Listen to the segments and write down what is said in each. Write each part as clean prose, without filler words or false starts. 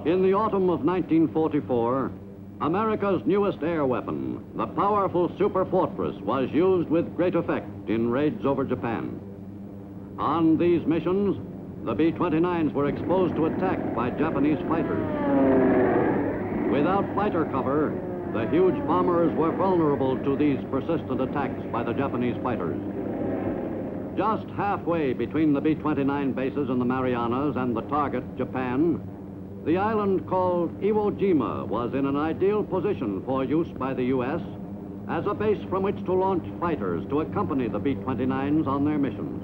In the autumn of 1944, America's newest air weapon, the powerful Superfortress, was used with great effect in raids over Japan. On these missions, the B-29s were exposed to attack by Japanese fighters. Without fighter cover, the huge bombers were vulnerable to these persistent attacks by the Japanese fighters. Just halfway between the B-29 bases in the Marianas and the target, Japan, the island called Iwo Jima was in an ideal position for use by the U.S. as a base from which to launch fighters to accompany the B-29s on their missions.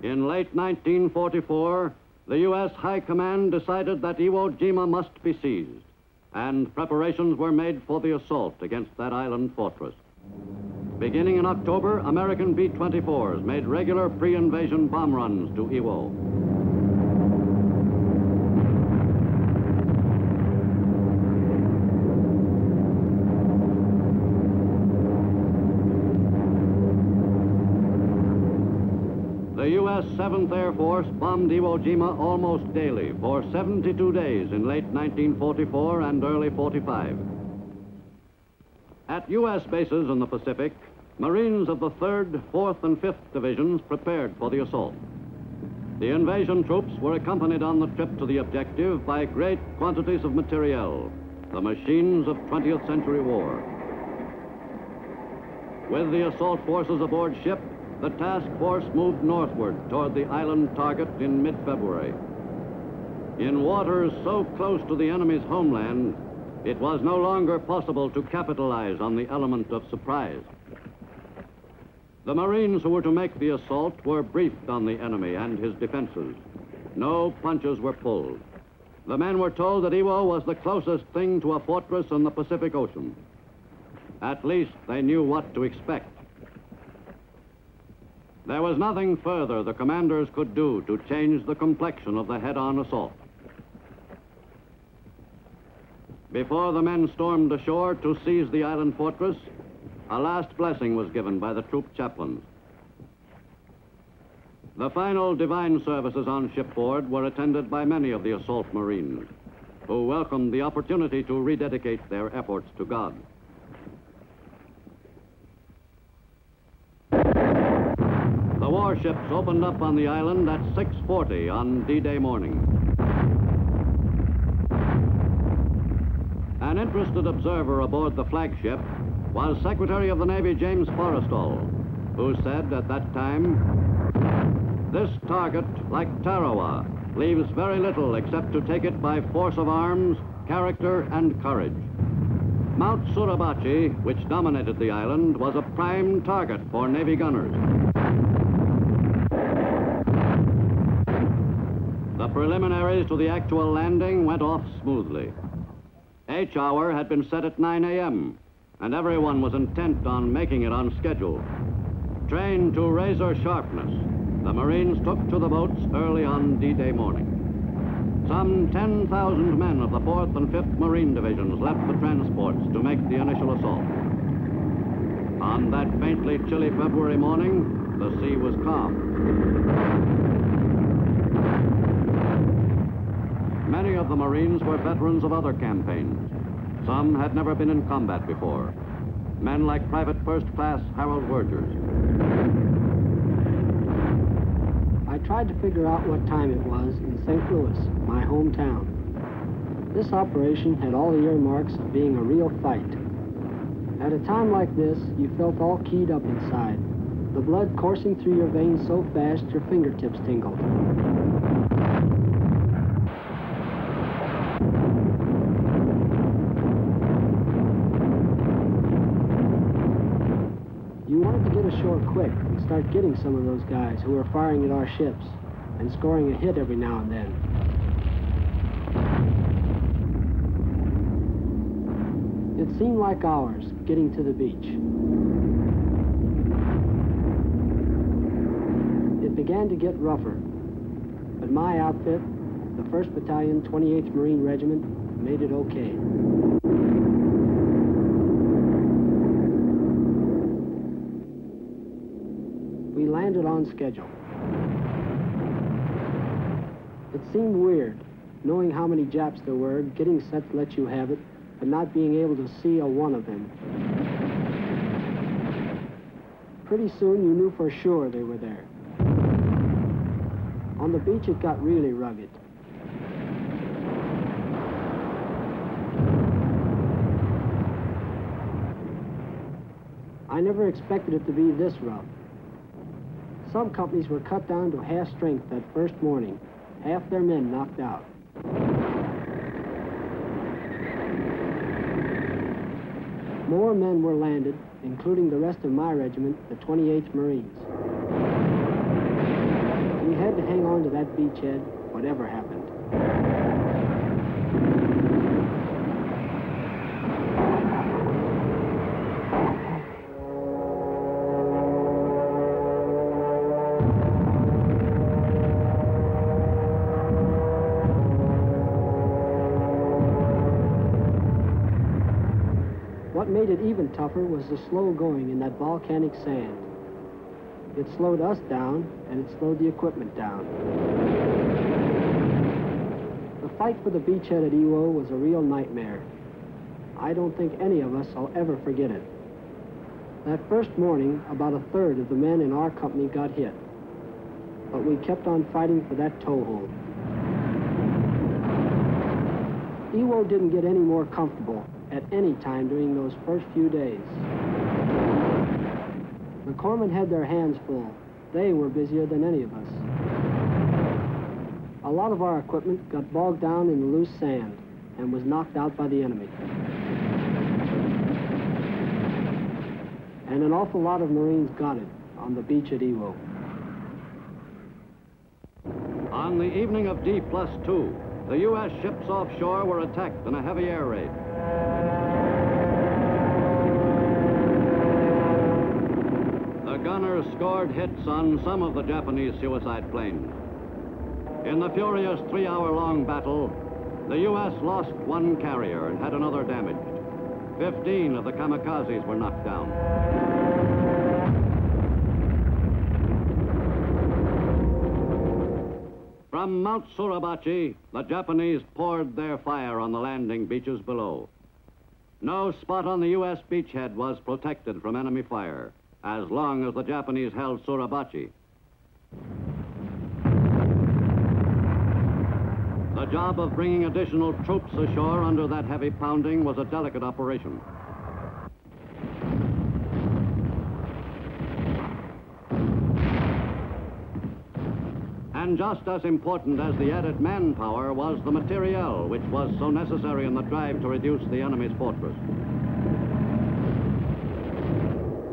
In late 1944, the U.S. High Command decided that Iwo Jima must be seized, and preparations were made for the assault against that island fortress. Beginning in October, American B-24s made regular pre-invasion bomb runs to Iwo. The U.S. 7th Air Force bombed Iwo Jima almost daily for 72 days in late 1944 and early 45. At U.S. bases in the Pacific, Marines of the 3rd, 4th, and 5th Divisions prepared for the assault. The invasion troops were accompanied on the trip to the objective by great quantities of materiel, the machines of 20th century war. With the assault forces aboard ship, the task force moved northward toward the island target in mid-February. In waters so close to the enemy's homeland, it was no longer possible to capitalize on the element of surprise. The Marines who were to make the assault were briefed on the enemy and his defenses. No punches were pulled. The men were told that Iwo was the closest thing to a fortress in the Pacific Ocean. At least they knew what to expect. There was nothing further the commanders could do to change the complexion of the head-on assault. Before the men stormed ashore to seize the island fortress, a last blessing was given by the troop chaplains. The final divine services on shipboard were attended by many of the assault Marines, who welcomed the opportunity to rededicate their efforts to God. The warships opened up on the island at 6:40 on D-Day morning. An interested observer aboard the flagship was Secretary of the Navy James Forrestal, who said at that time, "This target, like Tarawa, leaves very little except to take it by force of arms, character, and courage. Mount Suribachi, which dominated the island, was a prime target for Navy gunners." The preliminaries to the actual landing went off smoothly. H hour had been set at 9 a.m., and everyone was intent on making it on schedule. Trained to razor sharpness, the Marines took to the boats early on D-Day morning. Some 10,000 men of the 4th and 5th Marine Divisions left the transports to make the initial assault. On that faintly chilly February morning, the sea was calm. Many of the Marines were veterans of other campaigns. Some had never been in combat before. Men like Private First Class Harold Wergers. I tried to figure out what time it was in St. Louis, my hometown. This operation had all the earmarks of being a real fight. At a time like this, you felt all keyed up inside, the blood coursing through your veins so fast your fingertips tingled. You wanted to get ashore quick and start getting some of those guys who were firing at our ships and scoring a hit every now and then. It seemed like hours getting to the beach. It began to get rougher, but my outfit, the 1st Battalion, 28th Marine Regiment, made it okay. landed on schedule. It seemed weird, knowing how many Japs there were, getting set to let you have it, but not being able to see a one of them. Pretty soon you knew for sure they were there. On the beach it got really rugged. I never expected it to be this rough. Some companies were cut down to half strength that first morning, half their men knocked out. More men were landed, including the rest of my regiment, the 28th Marines. We had to hang on to that beachhead, whatever happened. What made it even tougher was the slow going in that volcanic sand. It slowed us down, and it slowed the equipment down. The fight for the beachhead at Iwo was a real nightmare. I don't think any of us will ever forget it. That first morning, about a third of the men in our company got hit. But we kept on fighting for that toehold. Iwo didn't get any more comfortable at any time during those first few days. The corpsmen had their hands full. They were busier than any of us. A lot of our equipment got bogged down in the loose sand and was knocked out by the enemy. And an awful lot of Marines got it on the beach at Iwo. On the evening of D+2, the U.S. ships offshore were attacked in a heavy air raid. The gunners scored hits on some of the Japanese suicide planes. In the furious 3-hour-long battle, the U.S. lost one carrier and had another damaged. 15 of the kamikazes were knocked down. From Mount Suribachi, the Japanese poured their fire on the landing beaches below. No spot on the U.S. beachhead was protected from enemy fire, as long as the Japanese held Suribachi. The job of bringing additional troops ashore under that heavy pounding was a delicate operation. And just as important as the added manpower was the materiel, which was so necessary in the drive to reduce the enemy's fortress.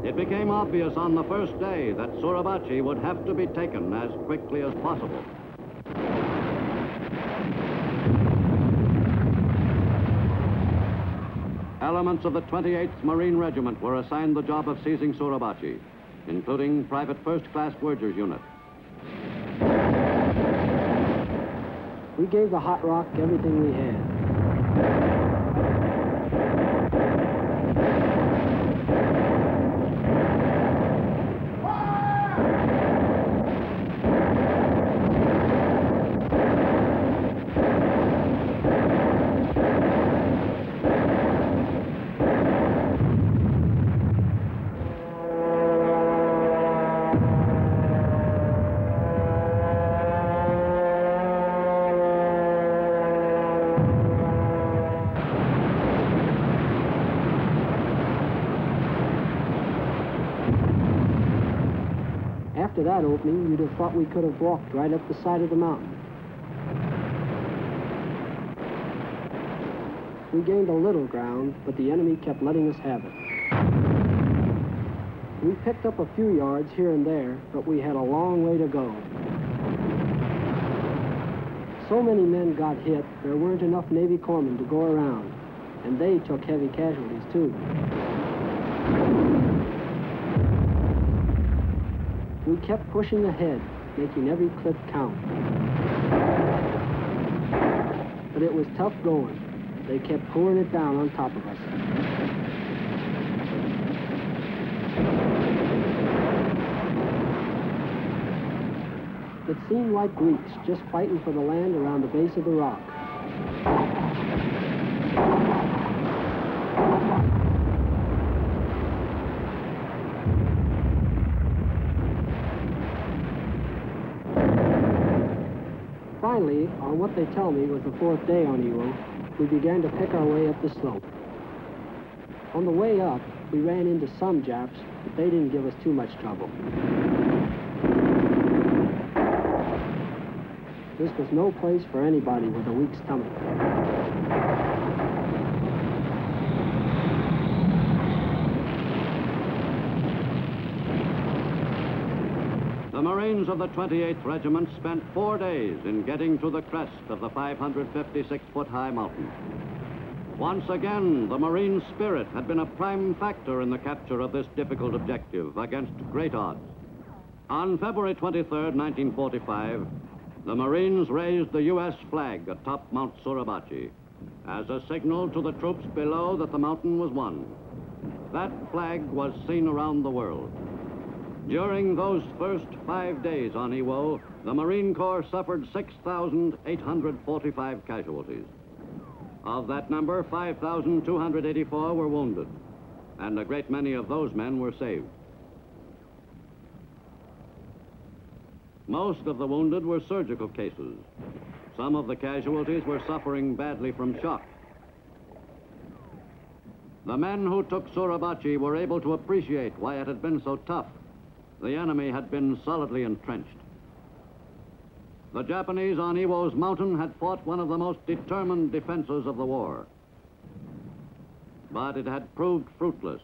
It became obvious on the first day that Suribachi would have to be taken as quickly as possible. Elements of the 28th Marine Regiment were assigned the job of seizing Suribachi, including Private First Class Werger's unit. We gave the Hot Rock everything we had. After that opening, you'd have thought we could have walked right up the side of the mountain. We gained a little ground, but the enemy kept letting us have it. We picked up a few yards here and there, but we had a long way to go. So many men got hit, there weren't enough Navy corpsmen to go around, and they took heavy casualties, too. We kept pushing ahead, making every clip count. But it was tough going. They kept pouring it down on top of us. It seemed like weeks just fighting for the land around the base of the rock. Finally, on what they tell me was the fourth day on Iwo, we began to pick our way up the slope. On the way up, we ran into some Japs, but they didn't give us too much trouble. This was no place for anybody with a weak stomach. The Marines of the 28th Regiment spent 4 days in getting to the crest of the 556-foot-high mountain. Once again, the Marine spirit had been a prime factor in the capture of this difficult objective against great odds. On February 23, 1945, the Marines raised the U.S. flag atop Mount Suribachi as a signal to the troops below that the mountain was won. That flag was seen around the world. During those first 5 days on Iwo, the Marine Corps suffered 6,845 casualties. Of that number, 5,284 were wounded, and a great many of those men were saved. Most of the wounded were surgical cases. Some of the casualties were suffering badly from shock. The men who took Suribachi were able to appreciate why it had been so tough. The enemy had been solidly entrenched. The Japanese on Iwo's mountain had fought one of the most determined defenses of the war. But it had proved fruitless.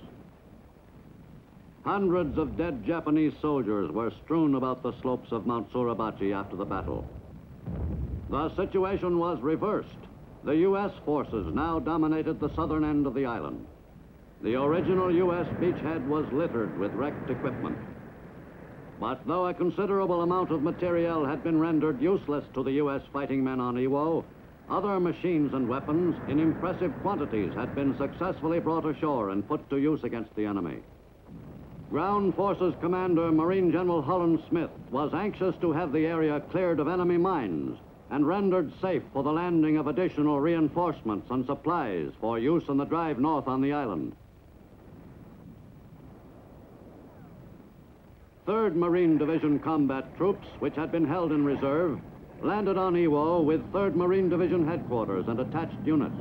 Hundreds of dead Japanese soldiers were strewn about the slopes of Mount Suribachi after the battle. The situation was reversed. The U.S. forces now dominated the southern end of the island. The original U.S. beachhead was littered with wrecked equipment. But though a considerable amount of materiel had been rendered useless to the U.S. fighting men on Iwo, other machines and weapons in impressive quantities had been successfully brought ashore and put to use against the enemy. Ground Forces Commander Marine General Holland Smith was anxious to have the area cleared of enemy mines and rendered safe for the landing of additional reinforcements and supplies for use in the drive north on the island. 3rd Marine Division combat troops, which had been held in reserve, landed on Iwo with 3rd Marine Division headquarters and attached units.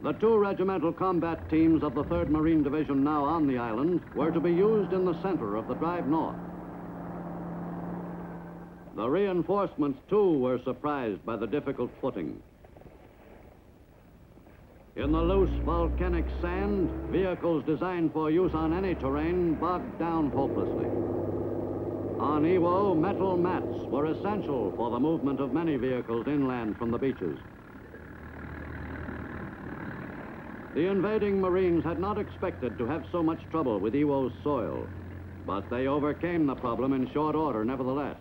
The 2 regimental combat teams of the 3rd Marine Division now on the island were to be used in the center of the drive north. The reinforcements, too, were surprised by the difficult footing. In the loose volcanic sand, vehicles designed for use on any terrain bogged down hopelessly. On Iwo, metal mats were essential for the movement of many vehicles inland from the beaches. The invading Marines had not expected to have so much trouble with Iwo's soil, but they overcame the problem in short order nevertheless.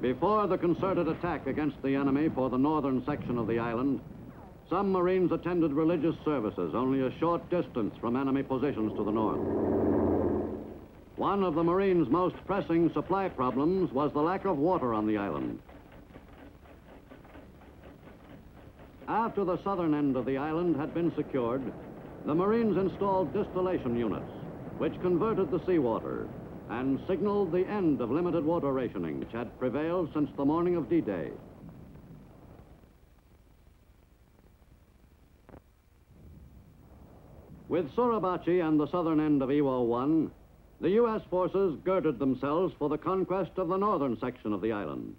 Before the concerted attack against the enemy for the northern section of the island, some Marines attended religious services only a short distance from enemy positions to the north. One of the Marines' most pressing supply problems was the lack of water on the island. After the southern end of the island had been secured, the Marines installed distillation units, which converted the seawater and signaled the end of limited water rationing, which had prevailed since the morning of D-Day. With Suribachi and the southern end of Iwo won, the U.S. forces girded themselves for the conquest of the northern section of the island.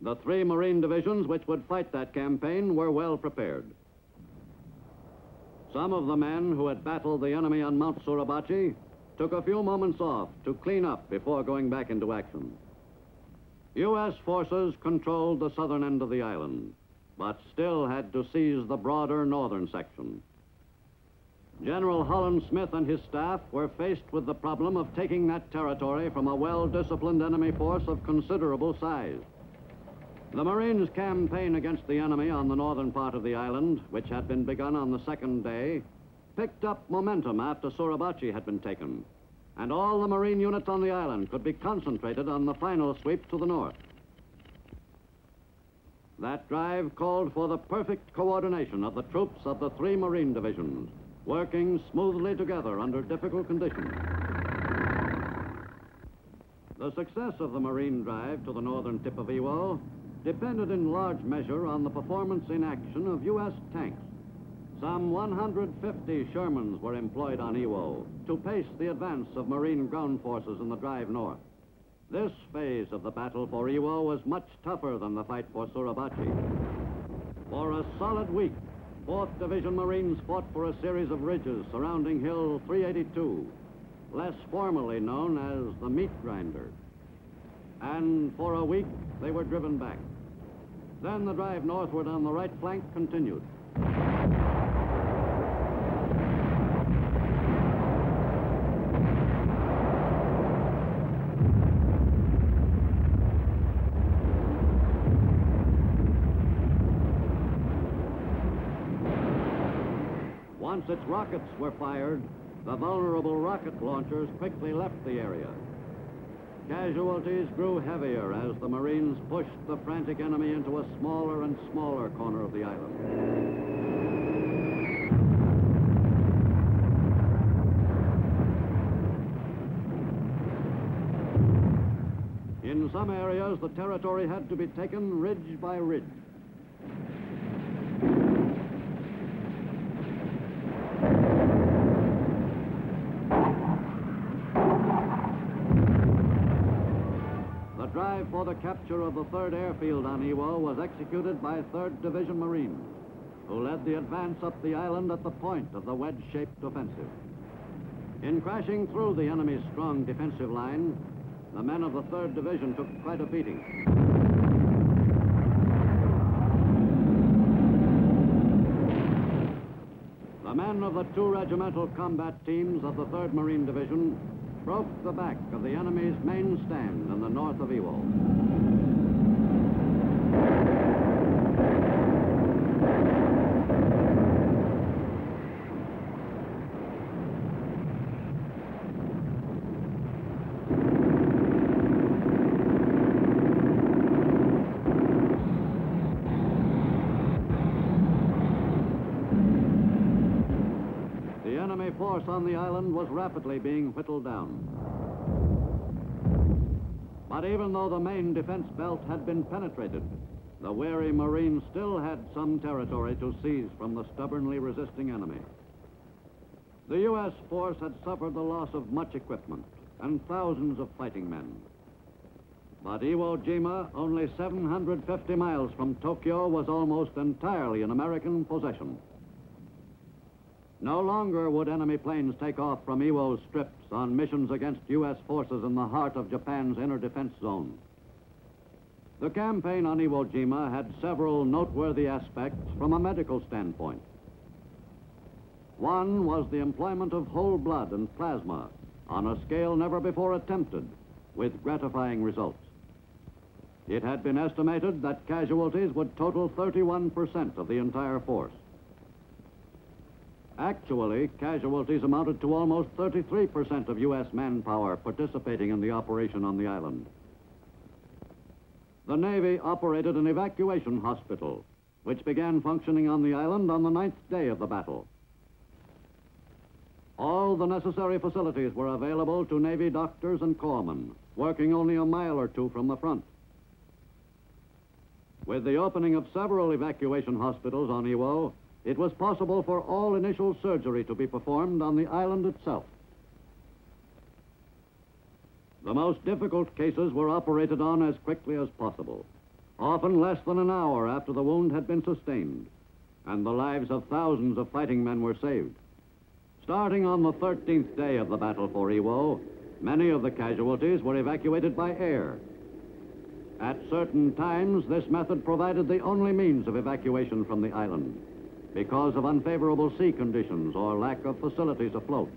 The 3 Marine divisions which would fight that campaign were well prepared. Some of the men who had battled the enemy on Mount Suribachi took a few moments off to clean up before going back into action. U.S. forces controlled the southern end of the island, but still had to seize the broader northern section. General Holland Smith and his staff were faced with the problem of taking that territory from a well-disciplined enemy force of considerable size. The Marines' campaign against the enemy on the northern part of the island, which had been begun on the 2nd day, picked up momentum after Suribachi had been taken. and all the Marine units on the island could be concentrated on the final sweep to the north. That drive called for the perfect coordination of the troops of the three Marine divisions, working smoothly together under difficult conditions. The success of the Marine drive to the northern tip of Iwo depended in large measure on the performance in action of U.S. tanks. Some 150 Shermans were employed on Iwo to pace the advance of Marine ground forces in the drive north. This phase of the battle for Iwo was much tougher than the fight for Suribachi. For a solid week, 4th Division Marines fought for a series of ridges surrounding Hill 382, less formally known as the Meat Grinder. And for a week, they were driven back. Then the drive northward on the right flank continued. Once its rockets were fired, the vulnerable rocket launchers quickly left the area. Casualties grew heavier as the Marines pushed the frantic enemy into a smaller and smaller corner of the island. In some areas, the territory had to be taken ridge by ridge. The drive for the capture of the 3rd Airfield on Iwo was executed by 3rd Division Marines, who led the advance up the island at the point of the wedge-shaped offensive. In crashing through the enemy's strong defensive line, the men of the 3rd Division took quite a beating. The men of the 2 regimental combat teams of the 3rd Marine Division broke the back of the enemy's main stand in the north of Iwo. The enemy force on the island was rapidly being whittled down. But even though the main defense belt had been penetrated, the wary Marines still had some territory to seize from the stubbornly resisting enemy. The U.S. force had suffered the loss of much equipment and thousands of fighting men. But Iwo Jima, only 750 miles from Tokyo, was almost entirely in American possession. No longer would enemy planes take off from Iwo's strips on missions against U.S. forces in the heart of Japan's inner defense zone. The campaign on Iwo Jima had several noteworthy aspects from a medical standpoint. One was the employment of whole blood and plasma on a scale never before attempted, with gratifying results. It had been estimated that casualties would total 31% of the entire force. Actually, casualties amounted to almost 33% of U.S. manpower participating in the operation on the island. The Navy operated an evacuation hospital, which began functioning on the island on the 9th day of the battle. All the necessary facilities were available to Navy doctors and corpsmen, working only a mile or two from the front. With the opening of several evacuation hospitals on Iwo, it was possible for all initial surgery to be performed on the island itself. The most difficult cases were operated on as quickly as possible, often less than an hour after the wound had been sustained, and the lives of thousands of fighting men were saved. Starting on the 13th day of the battle for Iwo, many of the casualties were evacuated by air. At certain times, this method provided the only means of evacuation from the island, because of unfavorable sea conditions or lack of facilities afloat.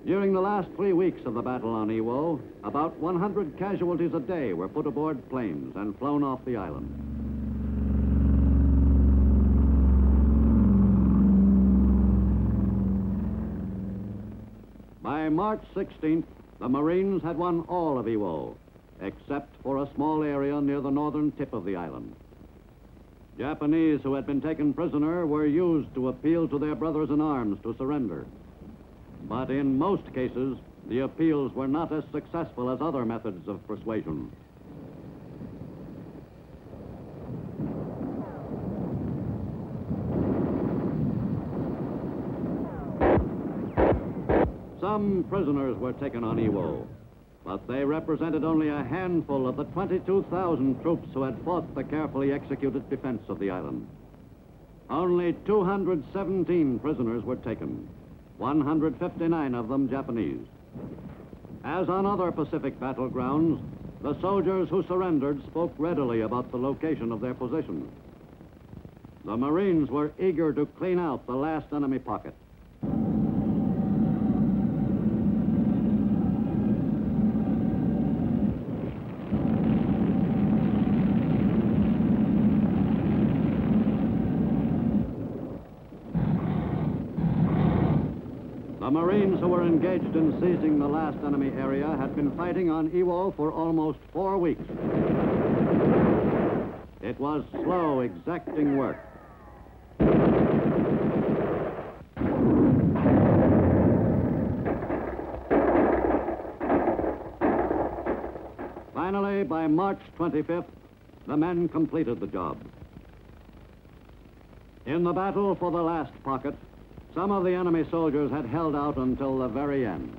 During the last 3 weeks of the battle on Iwo, about 100 casualties a day were put aboard planes and flown off the island. March 16th, the Marines had won all of Iwo, except for a small area near the northern tip of the island. Japanese who had been taken prisoner were used to appeal to their brothers in arms to surrender. But in most cases, the appeals were not as successful as other methods of persuasion. Some prisoners were taken on Iwo, but they represented only a handful of the 22,000 troops who had fought the carefully executed defense of the island. Only 217 prisoners were taken, 159 of them Japanese. As on other Pacific battlegrounds, the soldiers who surrendered spoke readily about the location of their positions. The Marines were eager to clean out the last enemy pocket. The Marines who were engaged in seizing the last enemy area had been fighting on Iwo for almost 4 weeks. It was slow, exacting work. Finally, by March 25th, the men completed the job. In the battle for the last pocket, some of the enemy soldiers had held out until the very end.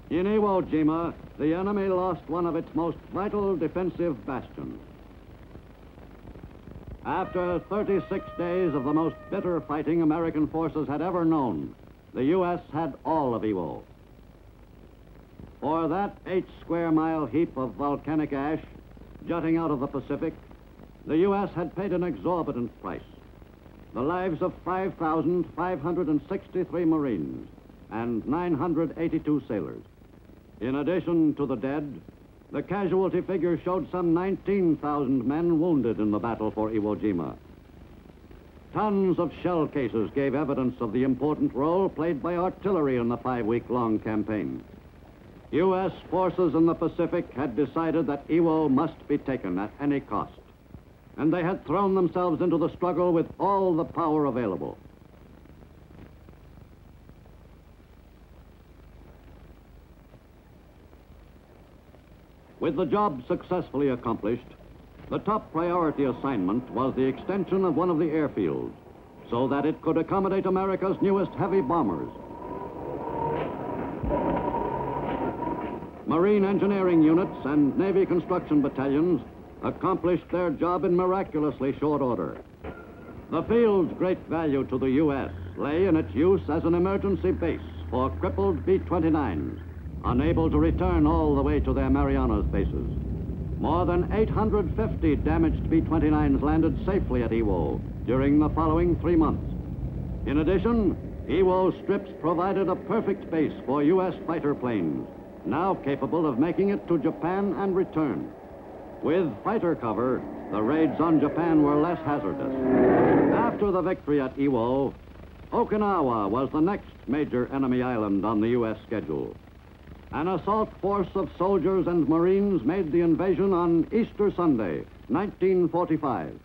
In Iwo Jima, the enemy lost one of its most vital defensive bastions. After 36 days of the most bitter fighting American forces had ever known, the U.S. had all of Iwo. For that 8-square-mile heap of volcanic ash jutting out of the Pacific, the U.S. had paid an exorbitant price. The lives of 5,563 Marines and 982 sailors. In addition to the dead, the casualty figure showed some 19,000 men wounded in the battle for Iwo Jima. Tons of shell cases gave evidence of the important role played by artillery in the 5-week-long campaign. U.S. forces in the Pacific had decided that Iwo must be taken at any cost, and they had thrown themselves into the struggle with all the power available. With the job successfully accomplished, the top priority assignment was the extension of one of the airfields so that it could accommodate America's newest heavy bombers. Marine engineering units and Navy construction battalions accomplished their job in miraculously short order. The field's great value to the U.S. lay in its use as an emergency base for crippled B-29s, unable to return all the way to their Marianas bases. More than 850 damaged B-29s landed safely at Iwo during the following 3 months. In addition, Iwo strips provided a perfect base for U.S. fighter planes, now capable of making it to Japan and return. With fighter cover, the raids on Japan were less hazardous. After the victory at Iwo, Okinawa was the next major enemy island on the U.S. schedule. An assault force of soldiers and Marines made the invasion on Easter Sunday, 1945.